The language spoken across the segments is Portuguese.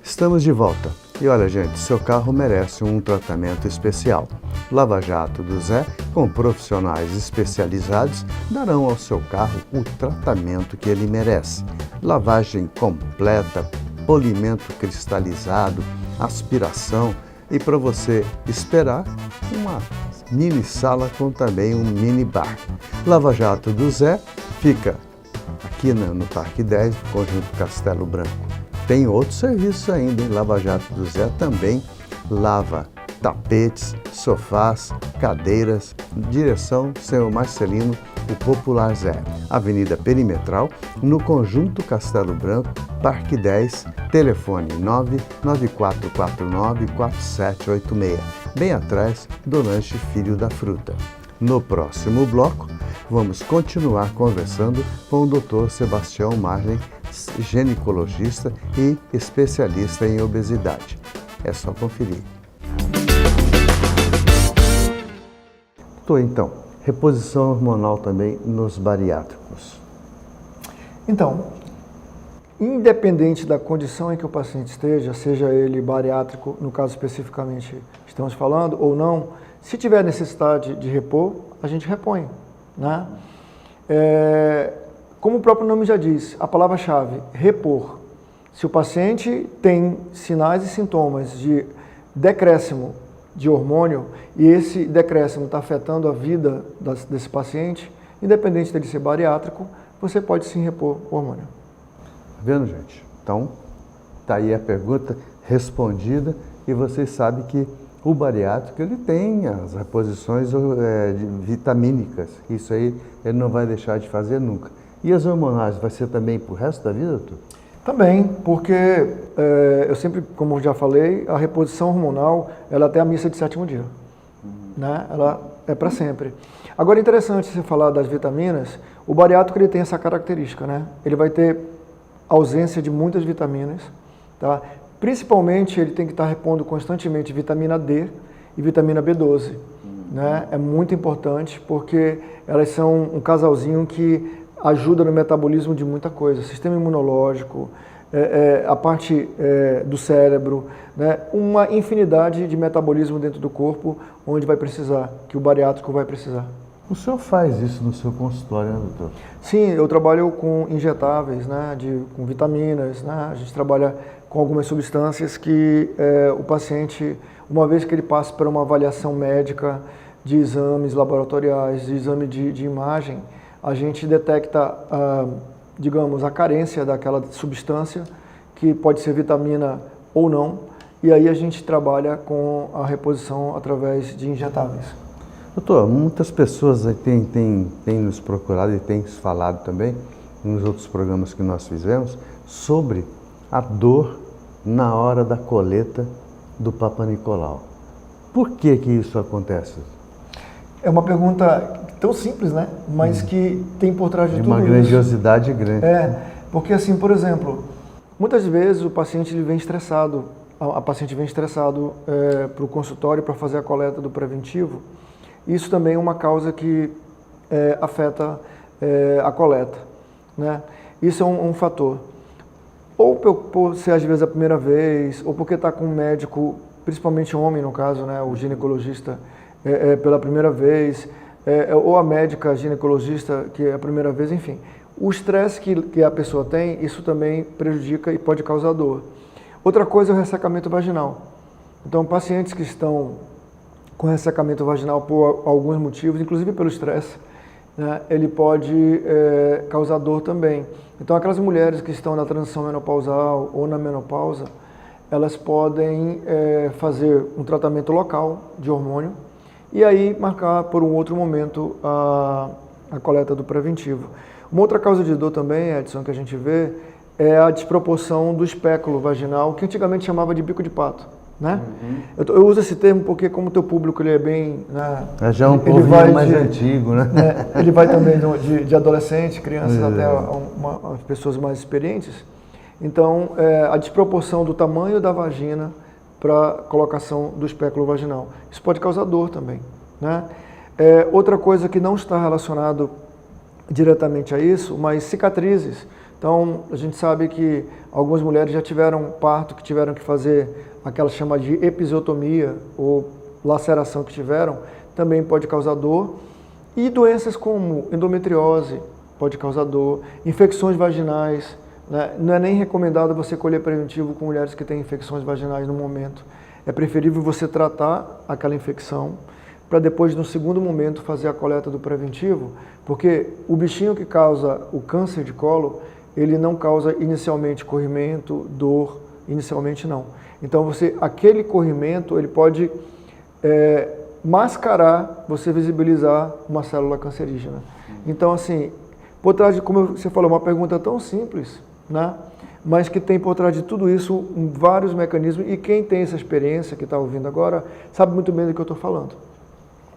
Estamos de volta. E olha, gente, seu carro merece um tratamento especial. Lava Jato do Zé, com profissionais especializados, darão ao seu carro o tratamento que ele merece. Lavagem completa, polimento cristalizado, aspiração e para você esperar, uma mini sala com também um mini bar. Lava Jato do Zé fica aqui no Parque 10, Conjunto Castelo Branco. Tem outros serviços ainda, hein? Lava Jato do Zé também lava tapetes, sofás, cadeiras. Direção Senhor Marcelino, o Popular Zé. Avenida Perimetral, no Conjunto Castelo Branco, Parque 10, telefone 99449-4786, bem atrás do lanche Filho da Fruta. No próximo bloco, vamos continuar conversando com o Dr. Sebastião Marley, ginecologista e especialista em obesidade. É só conferir. Então, reposição hormonal também nos bariátricos. Então, independente da condição em que o paciente esteja, seja ele bariátrico, no caso especificamente estamos falando, ou não, se tiver necessidade de repor, a gente repõe, né? Como o próprio nome já diz, a palavra-chave, repor. Se o paciente tem sinais e sintomas de decréscimo de hormônio e esse decréscimo está afetando a vida desse paciente, independente dele ser bariátrico, você pode sim repor o hormônio. Tá vendo, gente? Então, tá aí a pergunta respondida e vocês sabem que o bariátrico ele tem as reposições vitamínicas. Isso aí ele não vai deixar de fazer nunca. E as hormonais, vai ser também para o resto da vida, doutor? Também, porque eu sempre, como já falei, a reposição hormonal, ela até a missa de sétimo dia, né? Ela é para sempre. Agora é interessante você falar das vitaminas, o bariátrico ele tem essa característica, né? Ele vai ter ausência de muitas vitaminas, tá? Principalmente ele tem que estar repondo constantemente vitamina D e vitamina B12, né? É muito importante porque elas são um casalzinho que ajuda no metabolismo de muita coisa, sistema imunológico, a parte do cérebro, né? Uma infinidade de metabolismo dentro do corpo, onde vai precisar, que o bariátrico vai precisar. O senhor faz isso no seu consultório, né, doutor? Sim, eu trabalho com injetáveis, né? Com vitaminas, né? A gente trabalha com algumas substâncias que o paciente, uma vez que ele passa por uma avaliação médica de exames laboratoriais, de exame de imagem, a gente detecta, digamos, a carência daquela substância, que pode ser vitamina ou não, e aí a gente trabalha com a reposição através de injetáveis. Doutor, muitas pessoas têm nos procurado e têm falado também, nos outros programas que nós fizemos, sobre a dor na hora da coleta do Papa Nicolau. Por que isso acontece? É uma pergunta tão simples, né? Mas que tem por trás de tudo uma grandiosidade grande. Porque assim, por exemplo, muitas vezes o paciente ele vem estressado, a paciente vem estressado para o consultório para fazer a coleta do preventivo. Isso também é uma causa que afeta a coleta, né? Isso é um fator. Ou por ser às vezes a primeira vez, ou porque está com um médico, principalmente homem no caso, né? O ginecologista pela primeira vez, ou a médica ginecologista que é a primeira vez, enfim. O estresse que a pessoa tem, isso também prejudica e pode causar dor. Outra coisa é o ressecamento vaginal. Então, pacientes que estão com ressecamento vaginal por alguns motivos, inclusive pelo estresse, né, ele pode causar dor também. Então, aquelas mulheres que estão na transição menopausal ou na menopausa, elas podem fazer um tratamento local de hormônio e aí marcar por um outro momento a coleta do preventivo. Uma outra causa de dor também, Edson, que a gente vê, é a desproporção do espéculo vaginal, que antigamente chamava de bico de pato, né? Eu uso esse termo porque como o teu público ele é bem... Né, já é um povo mais antigo, né? Ele vai também de adolescentes, crianças até pessoas mais experientes. Então, a desproporção do tamanho da vagina para a colocação do espéculo vaginal. Isso pode causar dor também, né? Outra coisa que não está relacionado diretamente a isso, mas cicatrizes. Então, a gente sabe que algumas mulheres já tiveram parto, que tiveram que fazer aquela chamada de episiotomia ou laceração que tiveram, também pode causar dor. E doenças como endometriose pode causar dor, infecções vaginais, né? Não é nem recomendado você colher preventivo com mulheres que têm infecções vaginais no momento. É preferível você tratar aquela infecção para depois, no segundo momento, fazer a coleta do preventivo, porque o bichinho que causa o câncer de colo, ele não causa inicialmente corrimento, dor, inicialmente não. Então, aquele corrimento, ele pode mascarar, você visibilizar uma célula cancerígena. Então, assim, por trás de, como você falou, uma pergunta tão simples, né? Mas que tem por trás de tudo isso vários mecanismos, e quem tem essa experiência, que está ouvindo agora, sabe muito bem do que eu estou falando.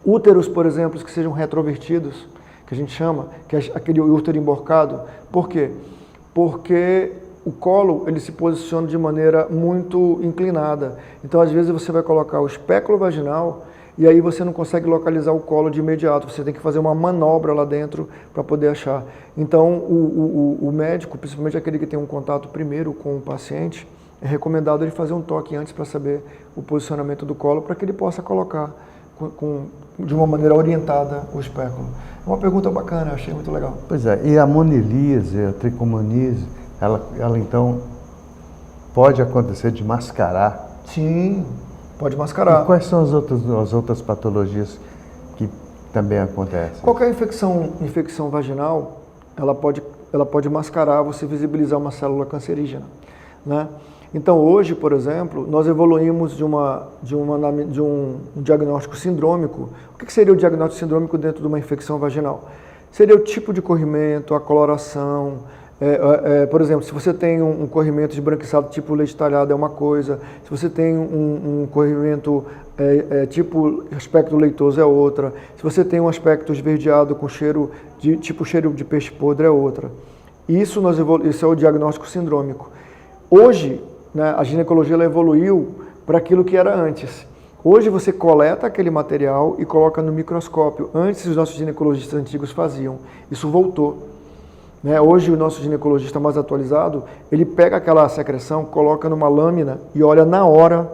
Úteros, por exemplo, que sejam retrovertidos, que a gente chama, que é aquele útero emborcado. Por quê? Porque o colo, ele se posiciona de maneira muito inclinada. Então, às vezes, você vai colocar o espéculo vaginal e aí você não consegue localizar o colo de imediato. Você tem que fazer uma manobra lá dentro para poder achar. Então, o médico, principalmente aquele que tem um contato primeiro com o paciente, é recomendado ele fazer um toque antes para saber o posicionamento do colo, para que ele possa colocar de uma maneira orientada o espéculo. É uma pergunta bacana, eu achei muito legal. Pois é, e a monilise, a tricomonise, ela então pode acontecer de mascarar? Sim, pode mascarar. E quais são as outras patologias que também acontecem? Qualquer infecção vaginal, ela pode mascarar, você visibilizar uma célula cancerígena, né? Então, hoje, por exemplo, nós evoluímos de um diagnóstico sindrômico. O que seria o diagnóstico sindrômico dentro de uma infecção vaginal? Seria o tipo de corrimento, a coloração. Por exemplo, se você tem um corrimento esbranquiçado tipo leite talhado é uma coisa, se você tem um corrimento tipo aspecto leitoso é outra, se você tem um aspecto esverdeado com cheiro de peixe podre é outra. Isso é o diagnóstico sindrômico. Hoje, né, a ginecologia ela evoluiu para aquilo que era antes. Hoje você coleta aquele material e coloca no microscópio. Antes os nossos ginecologistas antigos faziam. Isso voltou. Né? Hoje o nosso ginecologista mais atualizado, ele pega aquela secreção, coloca numa lâmina e olha na hora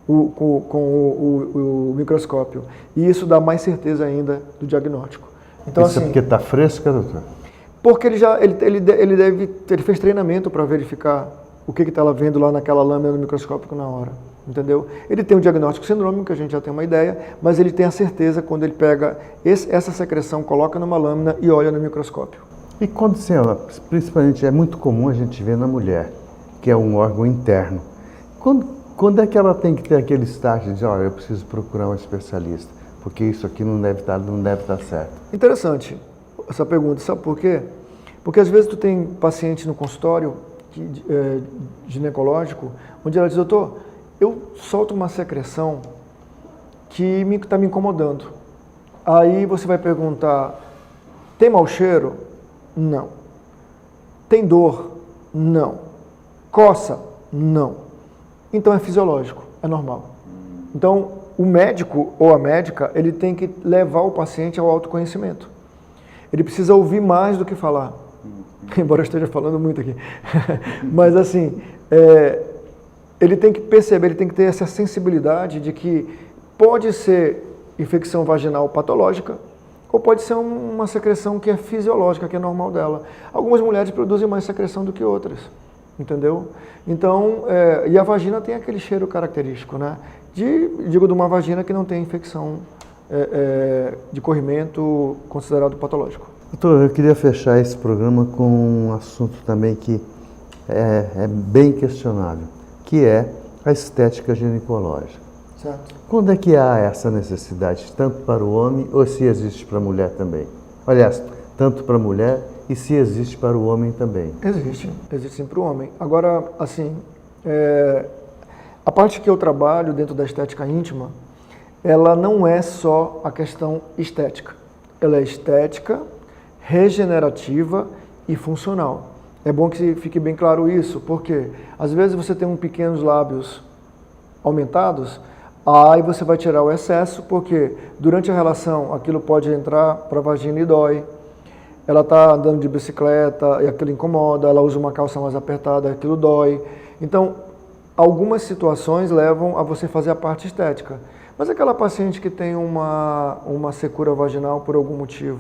com o microscópio. E isso dá mais certeza ainda do diagnóstico. Então, isso é porque está fresca, doutor? Porque ele fez treinamento para verificar o que está vendo lá naquela lâmina no microscópio na hora, entendeu? Ele tem um diagnóstico sindrômico, que a gente já tem uma ideia, mas ele tem a certeza quando ele pega essa secreção, coloca numa lâmina e olha no microscópio. E quando, principalmente, é muito comum a gente ver na mulher, que é um órgão interno, quando é que ela tem que ter aquele start de dizer, olha, eu preciso procurar um especialista, porque isso aqui não deve estar certo? Interessante essa pergunta, sabe por quê? Porque às vezes tu tem paciente no consultório ginecológico, onde ela diz, doutor, eu solto uma secreção que está me incomodando. Aí você vai perguntar, tem mau cheiro? Não. Tem dor? Não. Coça? Não. Então é fisiológico, é normal. Então o médico ou a médica, ele tem que levar o paciente ao autoconhecimento. Ele precisa ouvir mais do que falar. Embora eu esteja falando muito aqui. Mas assim, ele tem que perceber, ele tem que ter essa sensibilidade de que pode ser infecção vaginal patológica ou pode ser uma secreção que é fisiológica, que é normal dela. Algumas mulheres produzem mais secreção do que outras, entendeu? Então, e a vagina tem aquele cheiro característico, né? De uma vagina que não tem infecção de corrimento considerado patológico. Doutor, eu queria fechar esse programa com um assunto também que é bem questionável, que é a estética ginecológica. Certo. Quando é que há essa necessidade, tanto para o homem ou se existe para a mulher também? Aliás, tanto para a mulher e se existe para o homem também? Existe sim para o homem. Agora, assim, a parte que eu trabalho dentro da estética íntima, ela não é só a questão estética. Ela é estética, regenerativa e funcional. É bom que fique bem claro isso, porque às vezes você tem pequenos lábios aumentados, aí você vai tirar o excesso, porque durante a relação aquilo pode entrar para a vagina e dói. ela está andando de bicicleta e aquilo incomoda, ela usa uma calça mais apertada, aquilo dói. Então, algumas situações levam a você fazer a parte estética. Mas aquela paciente que tem uma secura vaginal por algum motivo,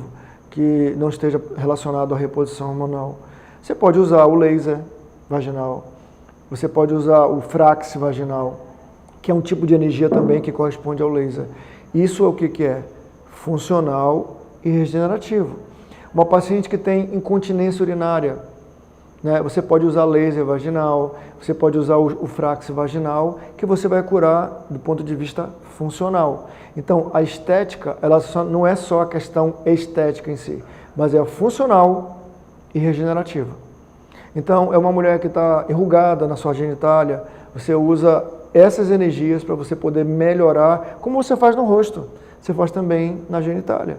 que não esteja relacionado à reposição hormonal, você pode usar o laser vaginal, você pode usar o frax vaginal, que é um tipo de energia também que corresponde ao laser. Isso é o que é? Funcional e regenerativo. Uma paciente que tem incontinência urinária, né, você pode usar laser vaginal, você pode usar o frax vaginal, que você vai curar do ponto de vista funcional. Então, a estética, ela não é só a questão estética em si, mas é funcional e regenerativa. Então, é uma mulher que está enrugada na sua genitália, você usa essas energias para você poder melhorar, como você faz no rosto, você faz também na genitália.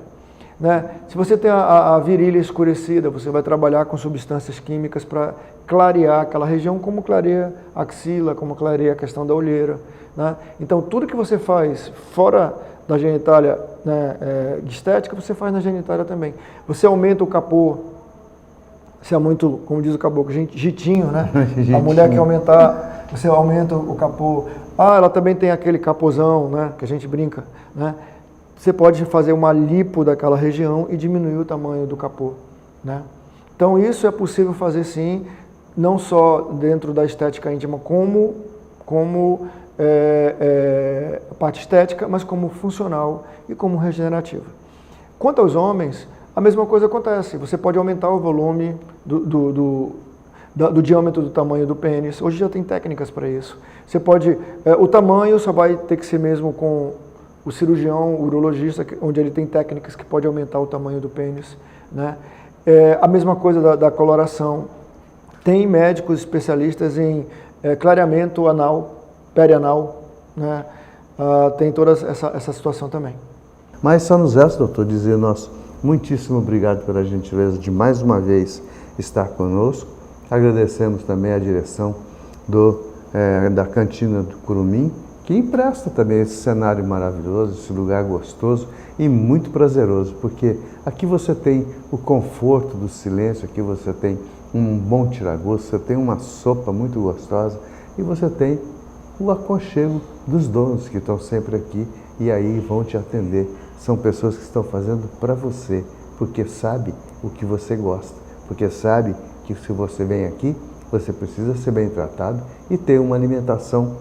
Né? Se você tem a virilha escurecida, você vai trabalhar com substâncias químicas para clarear aquela região, como clareia a axila, como clareia a questão da olheira. Né? Então, tudo que você faz fora da genitália, né, de estética, você faz na genitália também. Você aumenta o capô, você é muito, como diz o caboclo, jitinho, né? A mulher quer aumentar, você aumenta o capô. Ah, ela também tem aquele capozão, né, que a gente brinca, né? Você pode fazer uma lipo daquela região e diminuir o tamanho do capô, né? Então isso é possível fazer sim, não só dentro da estética íntima, como parte estética, mas como funcional e como regenerativa. Quanto aos homens, a mesma coisa acontece. Você pode aumentar o volume do diâmetro do tamanho do pênis. Hoje já tem técnicas para isso. Você pode, o tamanho só vai ter que ser mesmo com o cirurgião, o urologista, onde ele tem técnicas que pode aumentar o tamanho do pênis, né? A mesma coisa da coloração. Tem médicos especialistas em clareamento anal, perianal, né? Tem toda essa situação também. Mas só nos resta, doutor, dizer nosso muitíssimo obrigado pela gentileza de mais uma vez estar conosco. Agradecemos também a direção da Cantina do Curumim, que empresta também esse cenário maravilhoso, esse lugar gostoso e muito prazeroso, porque aqui você tem o conforto do silêncio, aqui você tem um bom tiragosto, você tem uma sopa muito gostosa e você tem o aconchego dos donos que estão sempre aqui e aí vão te atender. São pessoas que estão fazendo para você, porque sabe o que você gosta, porque sabe que se você vem aqui, você precisa ser bem tratado e ter uma alimentação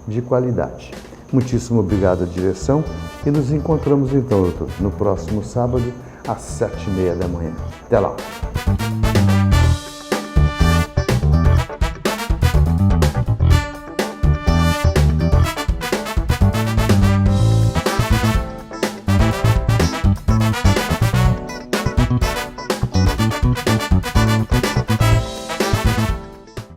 de qualidade. Muitíssimo obrigado à direção e nos encontramos então, doutor, no próximo sábado às 7h30 da manhã. Até lá!